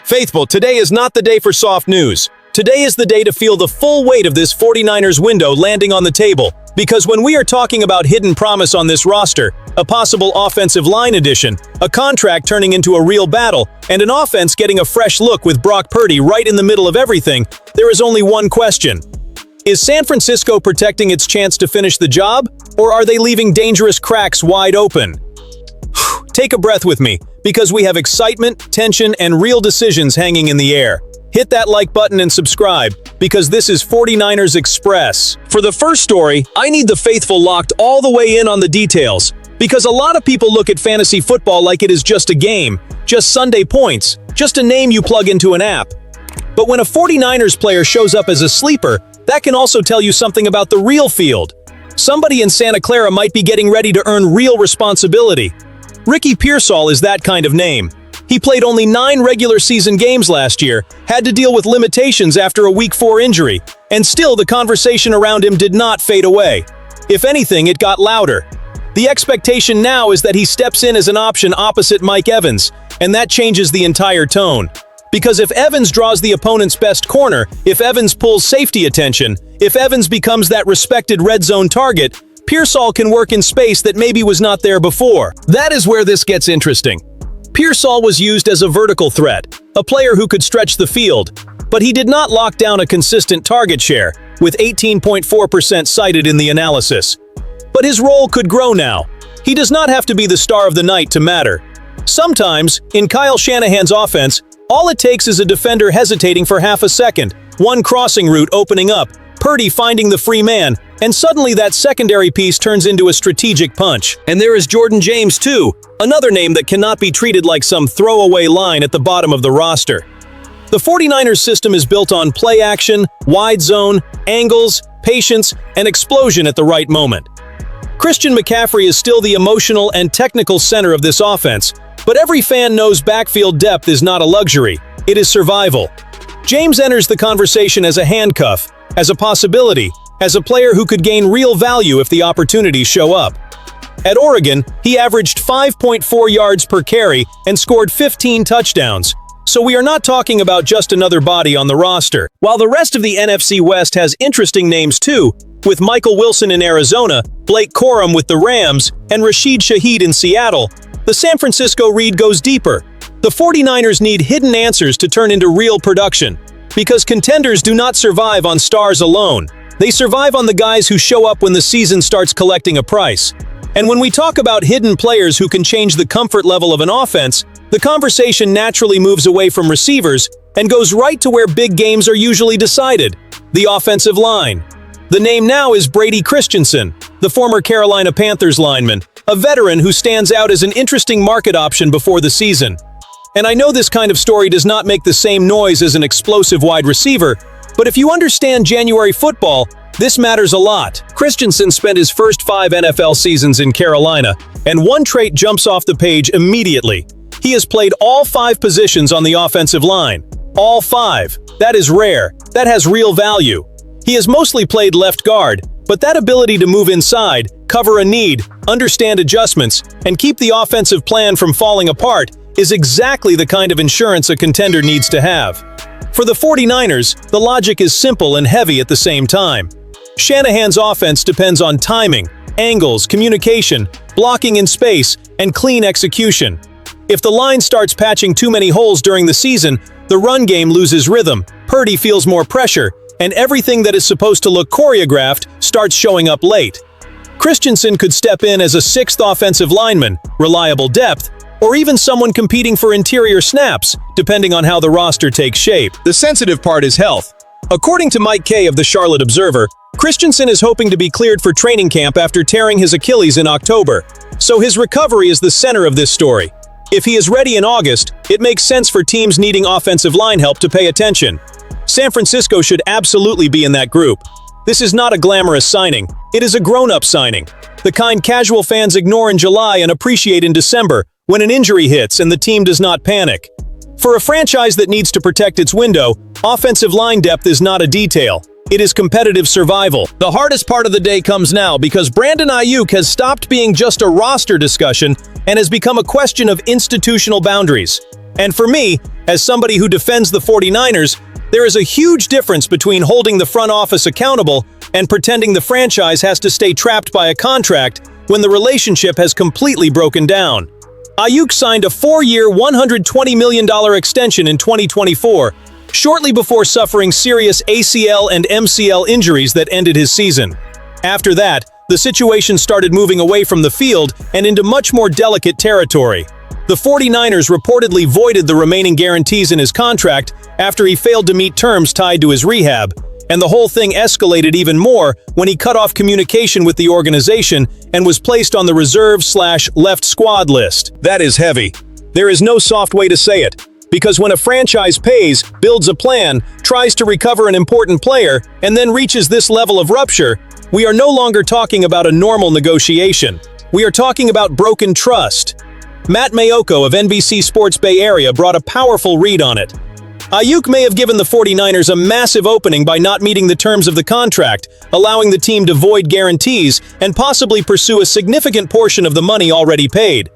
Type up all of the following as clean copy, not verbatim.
Faithful, today is not the day for soft news. Today is the day to feel the full weight of this 49ers window landing on the table, because when we are talking about hidden promise on this roster, a possible offensive line addition, a contract turning into a real battle, and an offense getting a fresh look with Brock Purdy right in the middle of everything, there is only one question. Is San Francisco protecting its chance to finish the job, or are they leaving dangerous cracks wide open? Take a breath with me, because we have excitement, tension, and real decisions hanging in the air. Hit that like button and subscribe, because this is 49ers Express. For the first story, I need the faithful locked all the way in on the details, because a lot of people look at fantasy football like it is just a game, just Sunday points, just a name you plug into an app. But when a 49ers player shows up as a sleeper, that can also tell you something about the real field. Somebody in Santa Clara might be getting ready to earn real responsibility. Ricky Pearsall is that kind of name. He played only 9 regular season games last year, had to deal with limitations after a Week 4 injury, and still the conversation around him did not fade away. If anything, it got louder. The expectation now is that he steps in as an option opposite Mike Evans, and that changes the entire tone. Because if Evans draws the opponent's best corner, if Evans pulls safety attention, if Evans becomes that respected red zone target, Pearsall can work in space that maybe was not there before. That is where this gets interesting. Pearsall was used as a vertical threat, a player who could stretch the field, but he did not lock down a consistent target share, with 18.4% cited in the analysis. But his role could grow now. He does not have to be the star of the night to matter. Sometimes, in Kyle Shanahan's offense, all it takes is a defender hesitating for half a second, one crossing route opening up, Purdy finding the free man, and suddenly that secondary piece turns into a strategic punch. And there is Jordan James too, another name that cannot be treated like some throwaway line at the bottom of the roster. The 49ers system is built on play action, wide zone, angles, patience, and explosion at the right moment. Christian McCaffrey is still the emotional and technical center of this offense, but every fan knows backfield depth is not a luxury, it is survival. James enters the conversation as a handcuff, as a possibility, as a player who could gain real value if the opportunities show up. At Oregon, he averaged 5.4 yards per carry and scored 15 touchdowns. So we are not talking about just another body on the roster. While the rest of the NFC West has interesting names too, with Michael Wilson in Arizona, Blake Corum with the Rams, and Rashid Shaheed in Seattle, the San Francisco read goes deeper. The 49ers need hidden answers to turn into real production, because contenders do not survive on stars alone. They survive on the guys who show up when the season starts collecting a price. And when we talk about hidden players who can change the comfort level of an offense, the conversation naturally moves away from receivers and goes right to where big games are usually decided: the offensive line. The name now is Brady Christensen, the former Carolina Panthers lineman, a veteran who stands out as an interesting market option before the season. And I know this kind of story does not make the same noise as an explosive wide receiver, but if you understand January football, this matters a lot. Christensen spent his first 5 NFL seasons in Carolina, and one trait jumps off the page immediately. He has played all 5 positions on the offensive line. All 5. That is rare. That has real value. He has mostly played left guard, but that ability to move inside, cover a need, understand adjustments, and keep the offensive plan from falling apart is exactly the kind of insurance a contender needs to have. For the 49ers, the logic is simple and heavy at the same time. Shanahan's offense depends on timing, angles, communication, blocking in space, and clean execution. If the line starts patching too many holes during the season, the run game loses rhythm, Purdy feels more pressure, and everything that is supposed to look choreographed starts showing up late. Christensen could step in as a 6th offensive lineman, reliable depth, or even someone competing for interior snaps, depending on how the roster takes shape. The sensitive part is health. According to Mike Kay of the Charlotte Observer, Christensen is hoping to be cleared for training camp after tearing his Achilles in October, so his recovery is the center of this story. If he is ready in August, it makes sense for teams needing offensive line help to pay attention. San Francisco should absolutely be in that group. This is not a glamorous signing, it is a grown-up signing. The kind casual fans ignore in July and appreciate in December, when an injury hits and the team does not panic. For a franchise that needs to protect its window, offensive line depth is not a detail. It is competitive survival. The hardest part of the day comes now because Brandon Aiyuk has stopped being just a roster discussion and has become a question of institutional boundaries. And for me, as somebody who defends the 49ers, there is a huge difference between holding the front office accountable and pretending the franchise has to stay trapped by a contract when the relationship has completely broken down. Aiyuk signed a 4-year, $120 million extension in 2024, shortly before suffering serious ACL and MCL injuries that ended his season. After that, the situation started moving away from the field and into much more delicate territory. The 49ers reportedly voided the remaining guarantees in his contract after he failed to meet terms tied to his rehab, and the whole thing escalated even more when he cut off communication with the organization and was placed on the reserve/left squad list. That is heavy. There is no soft way to say it, because when a franchise pays, builds a plan, tries to recover an important player, and then reaches this level of rupture, we are no longer talking about a normal negotiation. We are talking about broken trust. Matt Mayoko of NBC Sports Bay Area brought a powerful read on it. Aiyuk may have given the 49ers a massive opening by not meeting the terms of the contract, allowing the team to void guarantees and possibly pursue a significant portion of the money already paid.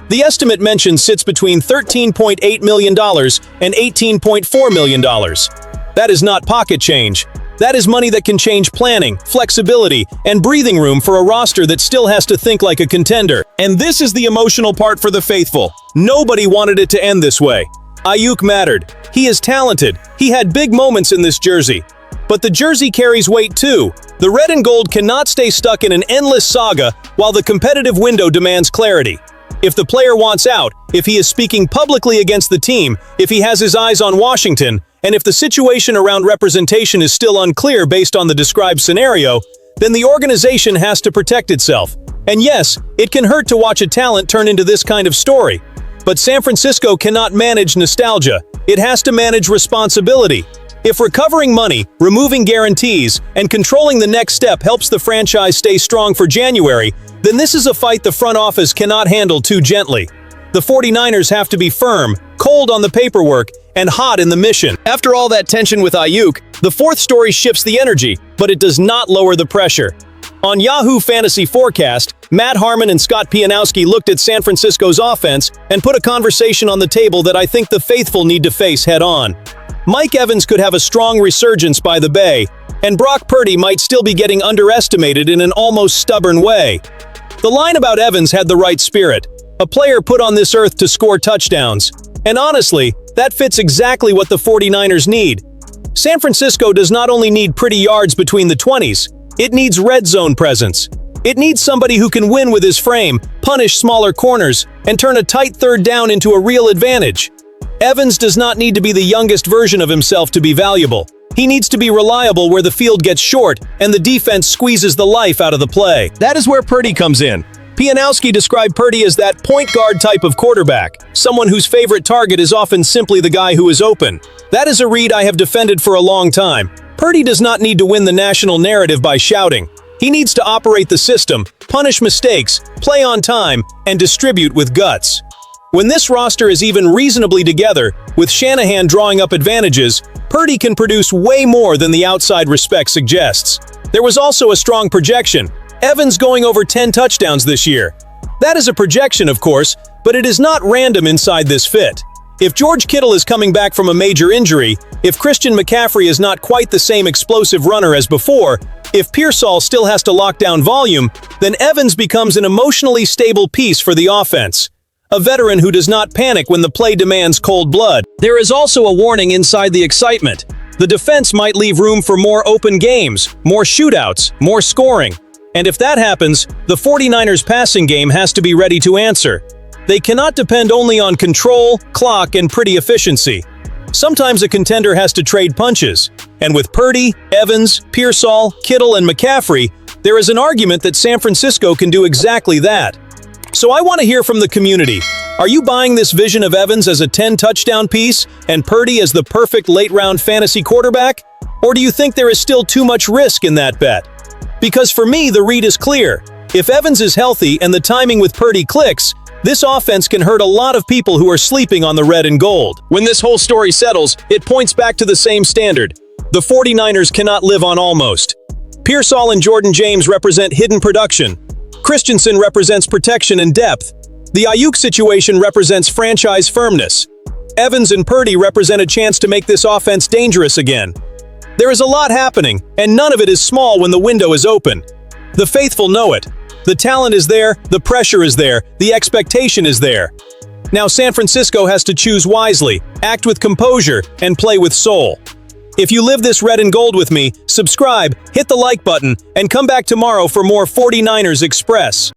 The estimate mentioned sits between $13.8 million and $18.4 million. That is not pocket change. That is money that can change planning, flexibility, and breathing room for a roster that still has to think like a contender. And this is the emotional part for the faithful. Nobody wanted it to end this way. Aiyuk mattered. He is talented. He had big moments in this jersey. But the jersey carries weight too. The red and gold cannot stay stuck in an endless saga while the competitive window demands clarity. If the player wants out, if he is speaking publicly against the team, if he has his eyes on Washington, and if the situation around representation is still unclear based on the described scenario, then the organization has to protect itself. And yes, it can hurt to watch a talent turn into this kind of story. But San Francisco cannot manage nostalgia. It has to manage responsibility. If recovering money, removing guarantees, and controlling the next step helps the franchise stay strong for January, then this is a fight the front office cannot handle too gently. The 49ers have to be firm, cold on the paperwork, and hot in the mission. After all that tension with Aiyuk, the fourth story shifts the energy, but it does not lower the pressure. On Yahoo Fantasy Forecast, Matt Harmon and Scott Pianowski looked at San Francisco's offense and put a conversation on the table that I think the faithful need to face head-on. Mike Evans could have a strong resurgence by the Bay, and Brock Purdy might still be getting underestimated in an almost stubborn way. The line about Evans had the right spirit, a player put on this earth to score touchdowns. And honestly, that fits exactly what the 49ers need. San Francisco does not only need pretty yards between the 20s, it needs red zone presence. It needs somebody who can win with his frame, punish smaller corners, and turn a tight third down into a real advantage. Evans does not need to be the youngest version of himself to be valuable. He needs to be reliable where the field gets short and the defense squeezes the life out of the play. That is where Purdy comes in. Pianowski described Purdy as that point guard type of quarterback, someone whose favorite target is often simply the guy who is open. That is a read I have defended for a long time. Purdy does not need to win the national narrative by shouting. He needs to operate the system, punish mistakes, play on time, and distribute with guts. When this roster is even reasonably together, with Shanahan drawing up advantages, Purdy can produce way more than the outside respect suggests. There was also a strong projection. Evans going over 10 touchdowns this year. That is a projection, of course, but it is not random inside this fit. If George Kittle is coming back from a major injury, if Christian McCaffrey is not quite the same explosive runner as before, if Pearsall still has to lock down volume, then Evans becomes an emotionally stable piece for the offense. A veteran who does not panic when the play demands cold blood. There is also a warning inside the excitement. The defense might leave room for more open games, more shootouts, more scoring. And if that happens, the 49ers passing game has to be ready to answer. They cannot depend only on control, clock, and pretty efficiency. Sometimes a contender has to trade punches. And with Purdy, Evans, Pearsall, Kittle, and McCaffrey, there is an argument that San Francisco can do exactly that. So I want to hear from the community. Are you buying this vision of Evans as a 10-touchdown piece and Purdy as the perfect late-round fantasy quarterback? Or do you think there is still too much risk in that bet? Because for me, the read is clear. If Evans is healthy and the timing with Purdy clicks, this offense can hurt a lot of people who are sleeping on the red and gold. When this whole story settles, it points back to the same standard. The 49ers cannot live on almost. Pearsall and Jordan James represent hidden production. Christensen represents protection and depth. The Aiyuk situation represents franchise firmness. Evans and Purdy represent a chance to make this offense dangerous again. There is a lot happening, and none of it is small when the window is open. The faithful know it. The talent is there, the pressure is there, the expectation is there. Now San Francisco has to choose wisely, act with composure, and play with soul. If you live this red and gold with me, subscribe, hit the like button, and come back tomorrow for more 49ers Express.